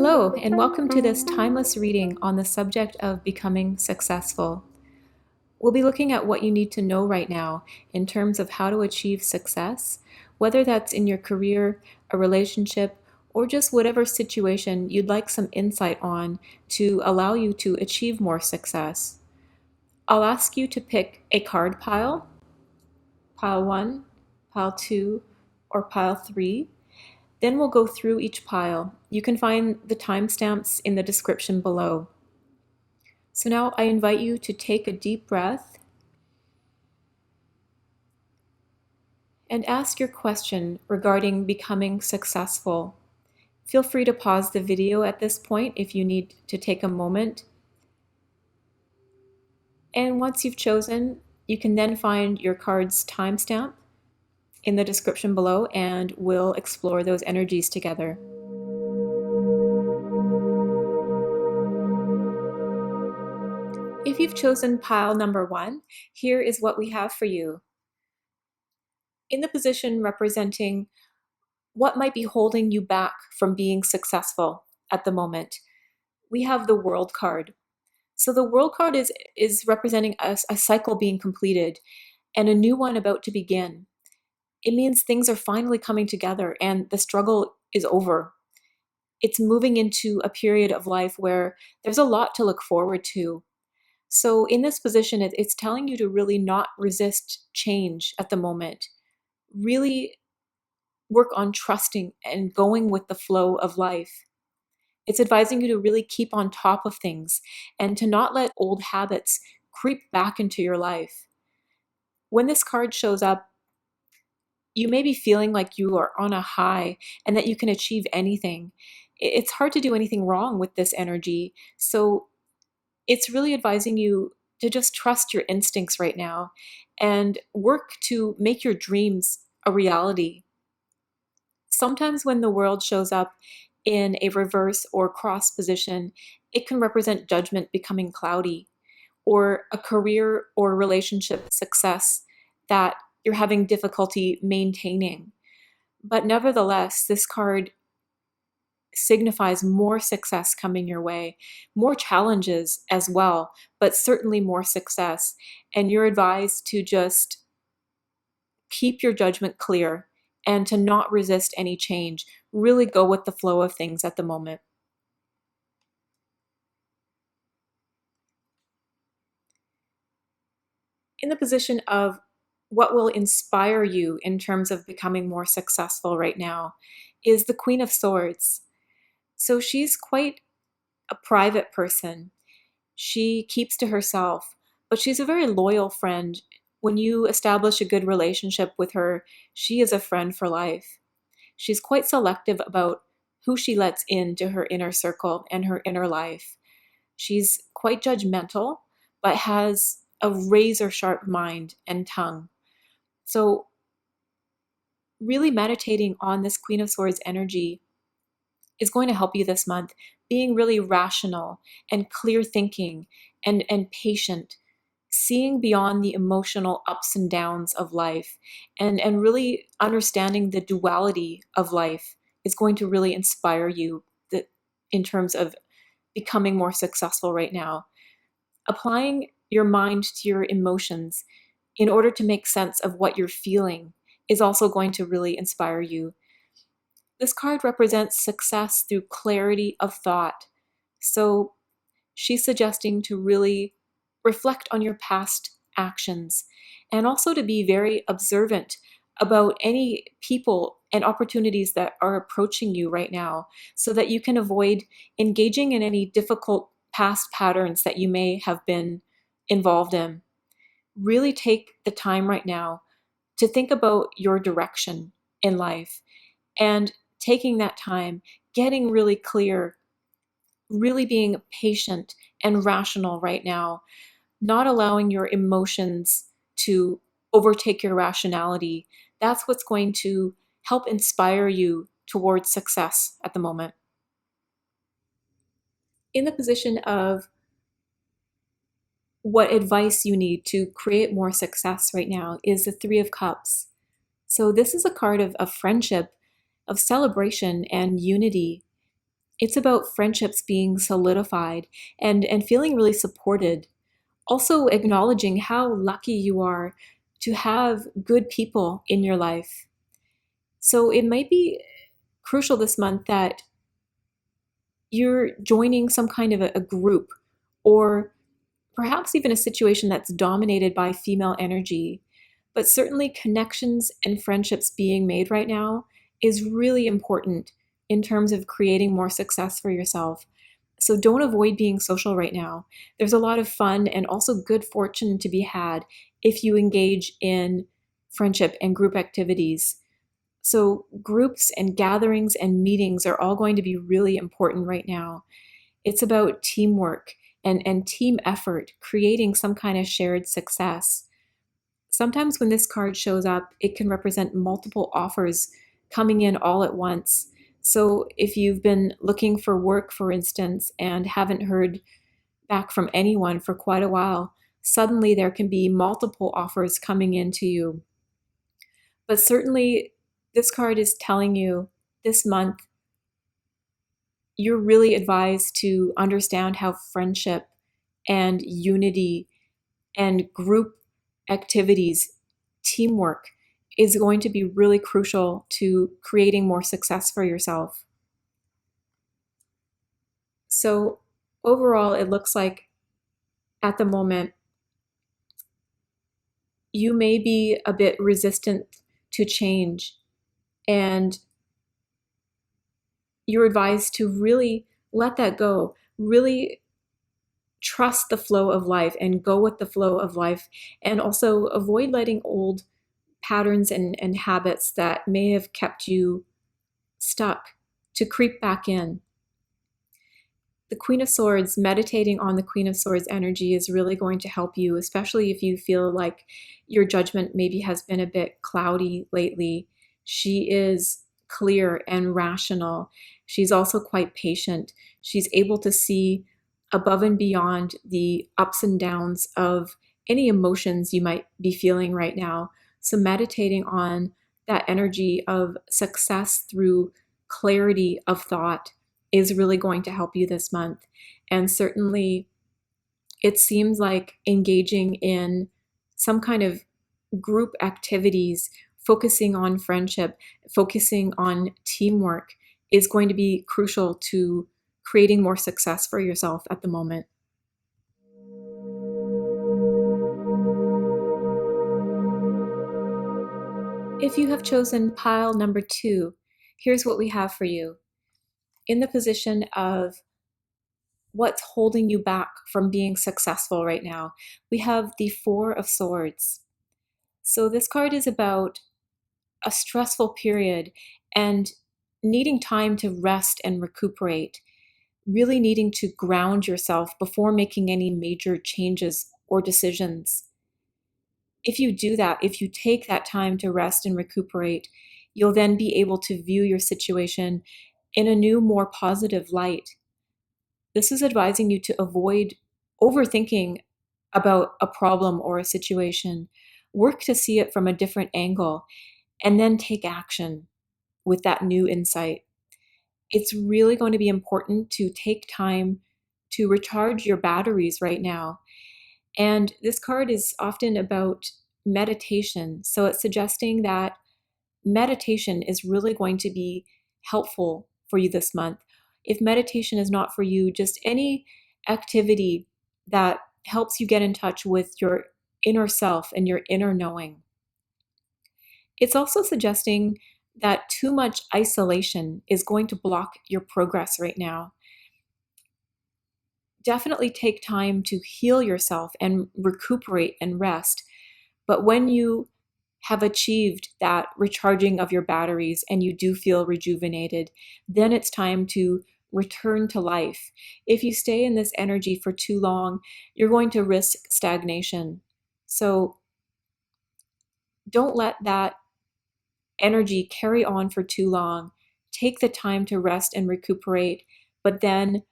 Hello, and welcome to this timeless reading on the subject of becoming successful. We'll be looking at what you need to know right now in terms of how to achieve success, whether that's in your career, a relationship, or just whatever situation you'd like some insight on to allow you to achieve more success. I'll ask you to pick a card pile, pile 1, pile 2, or pile 3. Then we'll go through each pile. You can find the timestamps in the description below. So now I invite you to take a deep breath and ask your question regarding becoming successful. Feel free to pause the video at this point if you need to take a moment. And once you've chosen, you can then find your card's timestamp in the description below, and we'll explore those energies together. If you've chosen pile number 1, here is what we have for you. In the position representing what might be holding you back from being successful at the moment, we have the World card. So the World card is representing a cycle being completed and a new one about to begin. It means things are finally coming together and the struggle is over. It's moving into a period of life where there's a lot to look forward to. So in this position, it's telling you to really not resist change at the moment. Really work on trusting and going with the flow of life. It's advising you to really keep on top of things and to not let old habits creep back into your life. When this card shows up, you may be feeling like you are on a high and that you can achieve anything. It's hard to do anything wrong with this energy. So it's really advising you to just trust your instincts right now and work to make your dreams a reality. Sometimes when the world shows up in a reverse or cross position, it can represent judgment becoming cloudy, or a career or relationship success that you're having difficulty maintaining. But nevertheless, this card signifies more success coming your way, more challenges as well, but certainly more success. And you're advised to just keep your judgment clear and to not resist any change. Really go with the flow of things at the moment. In the position of what will inspire you in terms of becoming more successful right now is the Queen of Swords. So she's quite a private person. She keeps to herself, but she's a very loyal friend. When you establish a good relationship with her, she is a friend for life. She's quite selective about who she lets into her inner circle and her inner life. She's quite judgmental, but has a razor sharp mind and tongue. So, really meditating on this Queen of Swords energy is going to help you this month, being really rational and clear thinking and patient, seeing beyond the emotional ups and downs of life, and really understanding the duality of life is going to really inspire you in terms of becoming more successful right now. Applying your mind to your emotions in order to make sense of what you're feeling is also going to really inspire you. This card represents success through clarity of thought. So she's suggesting to really reflect on your past actions and also to be very observant about any people and opportunities that are approaching you right now so that you can avoid engaging in any difficult past patterns that you may have been involved in. Really take the time right now to think about your direction in life and taking that time, getting really clear, really being patient and rational right now, not allowing your emotions to overtake your rationality. That's what's going to help inspire you towards success at the moment. In the position of what advice you need to create more success right now is the Three of Cups. So this is a card of friendship, of celebration and unity. It's about friendships being solidified and feeling really supported. Also acknowledging how lucky you are to have good people in your life. So it might be crucial this month that you're joining some kind of a group, or perhaps even a situation that's dominated by female energy. But certainly, connections and friendships being made right now is really important in terms of creating more success for yourself. So don't avoid being social right now. There's a lot of fun and also good fortune to be had if you engage in friendship and group activities. So, groups and gatherings and meetings are all going to be really important right now. It's about teamwork and team effort, creating some kind of shared success. Sometimes when this card shows up, it can represent multiple offers coming in all at once. So, if you've been looking for work, for instance, and haven't heard back from anyone for quite a while, suddenly there can be multiple offers coming into you. But certainly, this card is telling you this month you're really advised to understand how friendship and unity and group activities, teamwork, is going to be really crucial to creating more success for yourself. So, overall, it looks like at the moment you may be a bit resistant to change, and you're advised to really let that go, really trust the flow of life and go with the flow of life, and also avoid letting old patterns and habits that may have kept you stuck to creep back in. The Queen of Swords, meditating on the Queen of Swords energy is really going to help you, especially if you feel like your judgment maybe has been a bit cloudy lately. She is clear and rational. She's also quite patient. She's able to see above and beyond the ups and downs of any emotions you might be feeling right now. So, meditating on that energy of success through clarity of thought is really going to help you this month. And certainly, it seems like engaging in some kind of group activities, focusing on friendship, focusing on teamwork is going to be crucial to creating more success for yourself at the moment. If you have chosen pile number 2, here's what we have for you. In the position of what's holding you back from being successful right now, we have the Four of Swords. So this card is about a stressful period and needing time to rest and recuperate, really needing to ground yourself before making any major changes or decisions. If you do that, if you take that time to rest and recuperate, you'll then be able to view your situation in a new, more positive light. This is advising you to avoid overthinking about a problem or a situation. Work to see it from a different angle and then take action with that new insight. It's really going to be important to take time to recharge your batteries right now. And this card is often about meditation. So it's suggesting that meditation is really going to be helpful for you this month. If meditation is not for you, just any activity that helps you get in touch with your inner self and your inner knowing. It's also suggesting that too much isolation is going to block your progress right now. Definitely take time to heal yourself and recuperate and rest. But when you have achieved that recharging of your batteries and you do feel rejuvenated, then it's time to return to life. If you stay in this energy for too long, you're going to risk stagnation. So don't let that energy carry on for too long. Take the time to rest and recuperate, but then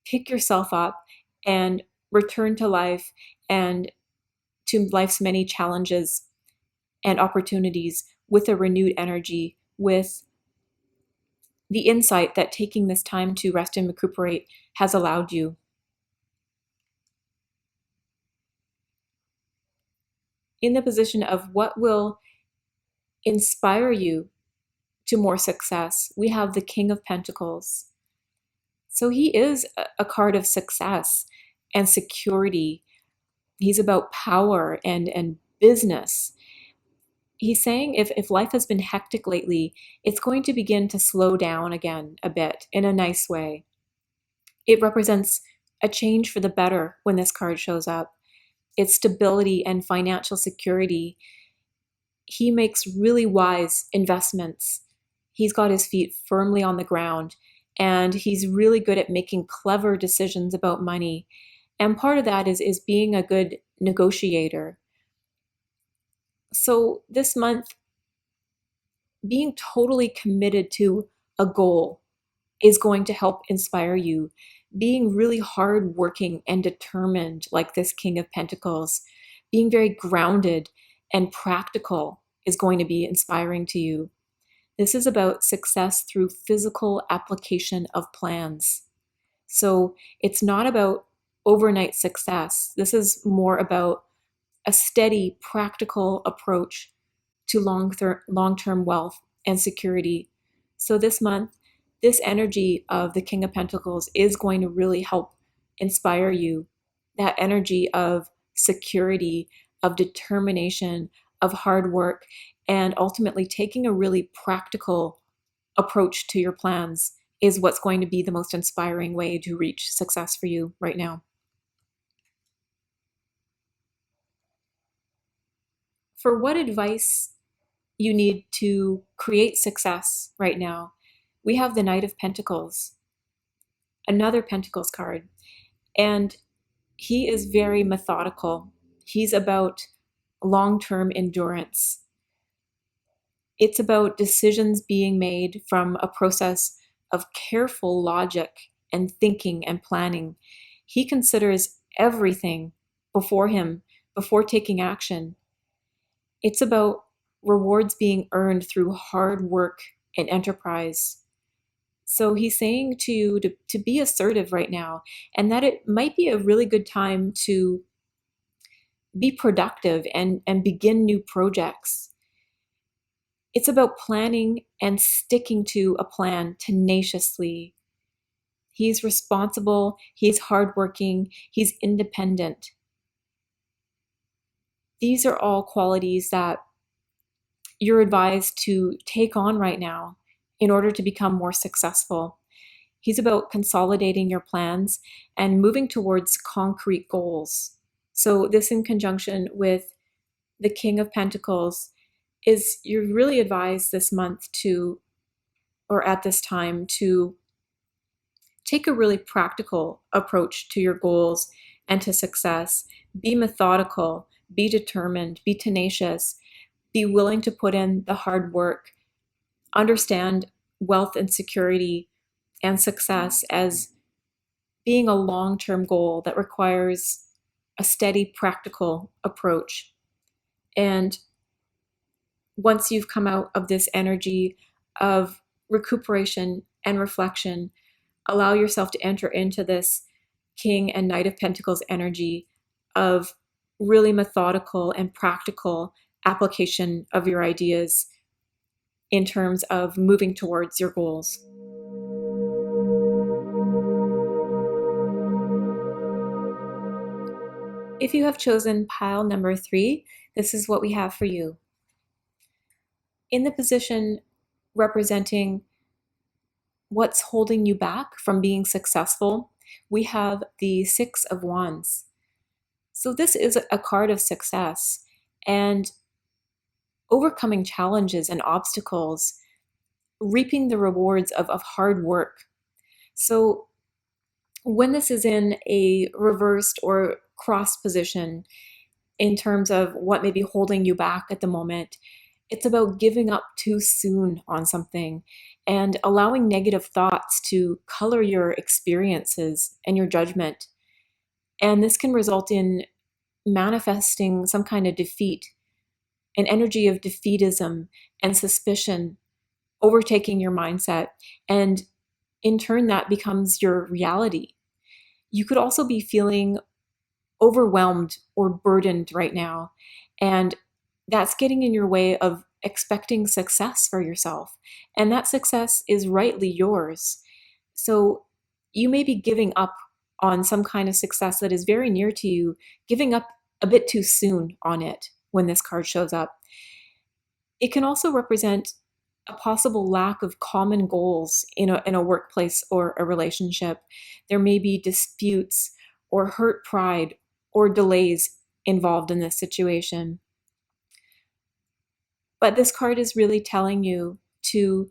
pick yourself up and return to life and to life's many challenges and opportunities with a renewed energy, with the insight that taking this time to rest and recuperate has allowed you. In the position of what will inspire you to more success, we have the King of Pentacles. So he is a card of success and security. He's about power and business. He's saying if life has been hectic lately, it's going to begin to slow down again a bit in a nice way. It represents a change for the better when this card shows up. It's stability and financial security. He makes really wise investments. He's got his feet firmly on the ground, and he's really good at making clever decisions about money. And part of that is being a good negotiator. So this month, being totally committed to a goal is going to help inspire you. Being really hardworking and determined, like this King of Pentacles, being very grounded and practical is going to be inspiring to you. This is about success through physical application of plans. So it's not about overnight success. This is more about a steady, practical approach to long-term wealth and security. So this month, this energy of the King of Pentacles is going to really help inspire you. That energy of security, of determination, of hard work, and ultimately taking a really practical approach to your plans is what's going to be the most inspiring way to reach success for you right now. For what advice you need to create success right now, we have the Knight of Pentacles, another Pentacles card, and he is very methodical. He's about long-term endurance. It's about decisions being made from a process of careful logic and thinking and planning. He considers everything before him, before taking action. It's about rewards being earned through hard work and enterprise. So he's saying to you to be assertive right now, and that it might be a really good time to be productive and begin new projects. It's about planning and sticking to a plan tenaciously. He's responsible, he's hardworking, he's independent. These are all qualities that you're advised to take on right now in order to become more successful. He's about consolidating your plans and moving towards concrete goals. So, this in conjunction with the King of Pentacles is you're really advised this month to, or at this time, to take a really practical approach to your goals and to success. Be methodical, be determined, be tenacious, be willing to put in the hard work, understand wealth and security and success as being a long-term goal that requires a steady, practical approach. And once you've come out of this energy of recuperation and reflection, allow yourself to enter into this King and Knight of Pentacles energy of really methodical and practical application of your ideas in terms of moving towards your goals. If you have chosen pile number 3, this is what we have for you. In the position representing what's holding you back from being successful, we have the Six of Wands. So this is a card of success and overcoming challenges and obstacles, reaping the rewards of hard work. So when this is in a reversed or crossed position in terms of what may be holding you back at the moment, it's about giving up too soon on something and allowing negative thoughts to color your experiences and your judgment. And this can result in manifesting some kind of defeat, an energy of defeatism and suspicion overtaking your mindset. And in turn, that becomes your reality. You could also be feeling overwhelmed or burdened right now. And that's getting in your way of expecting success for yourself. And that success is rightly yours. So you may be giving up on some kind of success that is very near to you, giving up a bit too soon on it when this card shows up. It can also represent a possible lack of common goals in a workplace or a relationship. There may be disputes or hurt pride or delays involved in this situation. But this card is really telling you to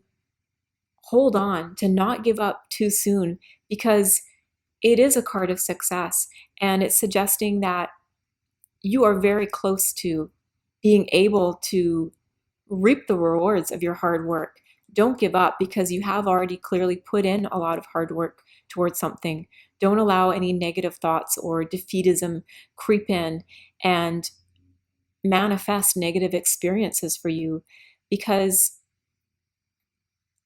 hold on, to not give up too soon, because it is a card of success. And it's suggesting that you are very close to being able to reap the rewards of your hard work. Don't give up, because you have already clearly put in a lot of hard work towards something. Don't allow any negative thoughts or defeatism creep in and manifest negative experiences for you, because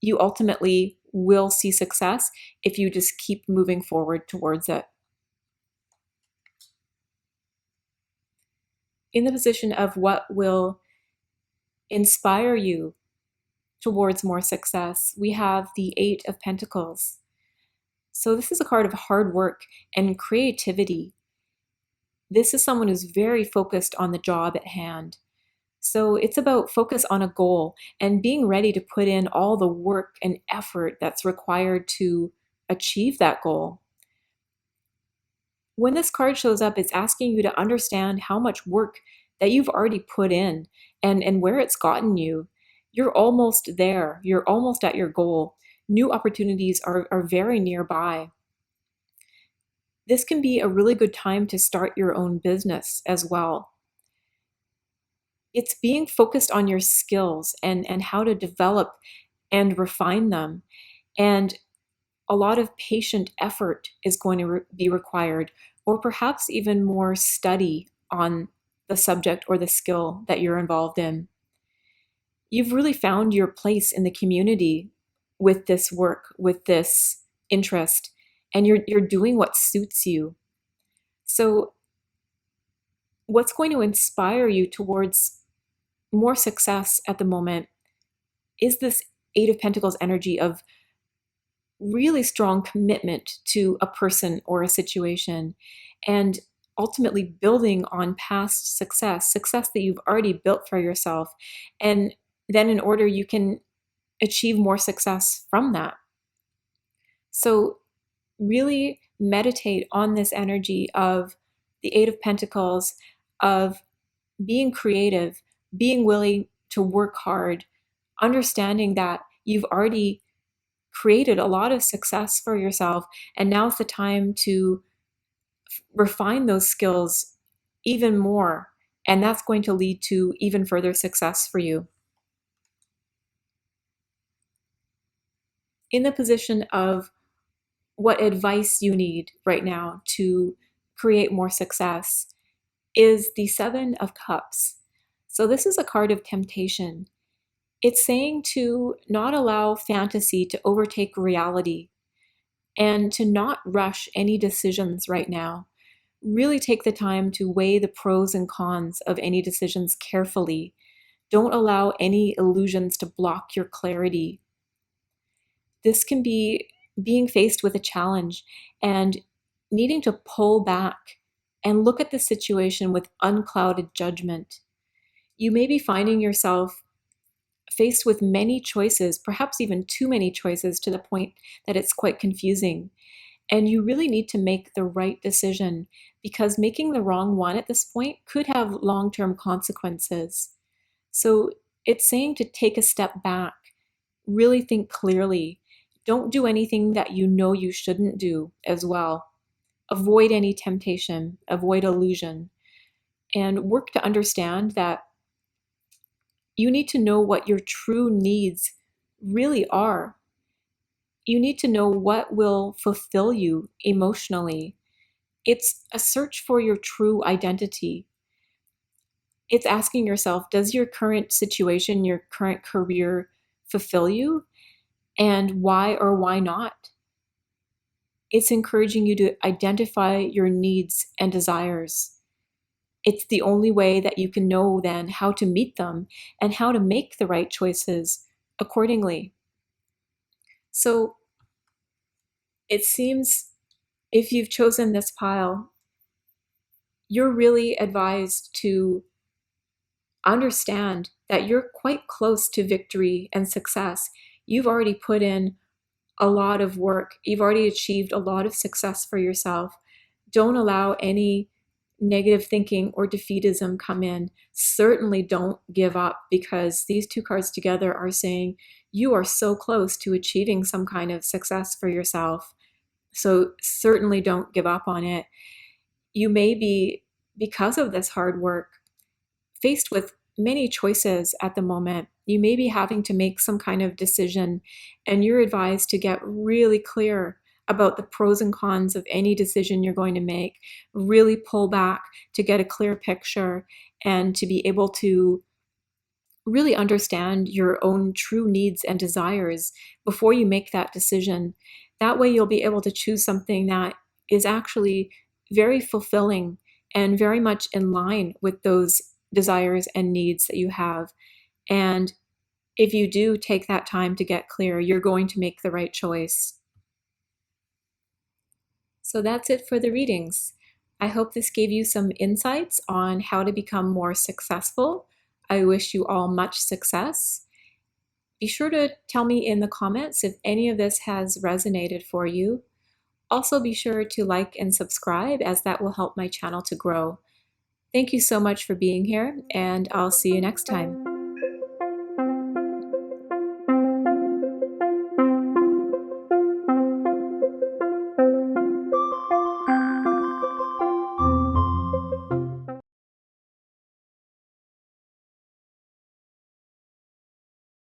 you ultimately will see success if you just keep moving forward towards it. In the position of what will inspire you towards more success, we have the Eight of Pentacles. So this is a card of hard work and creativity. This is someone who's very focused on the job at hand. So it's about focus on a goal and being ready to put in all the work and effort that's required to achieve that goal. When this card shows up, it's asking you to understand how much work that you've already put in and where it's gotten you. You're almost there. You're almost at your goal. New opportunities are very nearby. This can be a really good time to start your own business as well. It's being focused on your skills and how to develop and refine them. And a lot of patient effort is going to be required, or perhaps even more study on the subject or the skill that you're involved in. You've really found your place in the community with this work, with this interest, and you're doing what suits you. So what's going to inspire you towards more success at the moment is this Eight of Pentacles energy of really strong commitment to a person or a situation, and ultimately building on past success that you've already built for yourself. And then in order you can achieve more success from that. So really meditate on this energy of the Eight of Pentacles, of being creative, being willing to work hard, understanding that you've already created a lot of success for yourself, and now's the time to refine those skills even more, and that's going to lead to even further success for you. In the position of what advice you need right now to create more success is the Seven of Cups. So this is a card of temptation. It's saying to not allow fantasy to overtake reality and to not rush any decisions right now. Really take the time to weigh the pros and cons of any decisions carefully. Don't allow any illusions to block your clarity. This can be being faced with a challenge and needing to pull back and look at the situation with unclouded judgment. You may be finding yourself faced with many choices, perhaps even too many choices, to the point that it's quite confusing. And you really need to make the right decision, because making the wrong one at this point could have long-term consequences. So it's saying to take a step back, really think clearly. Don't do anything that you know you shouldn't do as well. Avoid any temptation, avoid illusion, and work to understand that you need to know what your true needs really are. You need to know what will fulfill you emotionally. It's a search for your true identity. It's asking yourself, does your current situation, your current career fulfill you and why or why not. It's encouraging you to identify your needs and desires. It's the only way that you can know then how to meet them and how to make the right choices accordingly. So it seems if you've chosen this pile, you're really advised to understand that you're quite close to victory and success. You've already put in a lot of work, you've already achieved a lot of success for yourself. Don't allow any negative thinking or defeatism come in. Certainly don't give up, because these two cards together are saying you are so close to achieving some kind of success for yourself. So certainly don't give up on it. You may be, because of this hard work, faced with many choices at the moment. You may be having to make some kind of decision, and you're advised to get really clear about the pros and cons of any decision you're going to make. Really pull back to get a clear picture and to be able to really understand your own true needs and desires before you make that decision. That way, you'll be able to choose something that is actually very fulfilling and very much in line with those desires and needs that you have. And if you do take that time to get clear, you're going to make the right choice. So that's it for the readings. I hope this gave you some insights on how to become more successful. I wish you all much success. Be sure to tell me in the comments if any of this has resonated for you. Also, be sure to like and subscribe, as that will help my channel to grow. Thank you so much for being here, and I'll see you next time.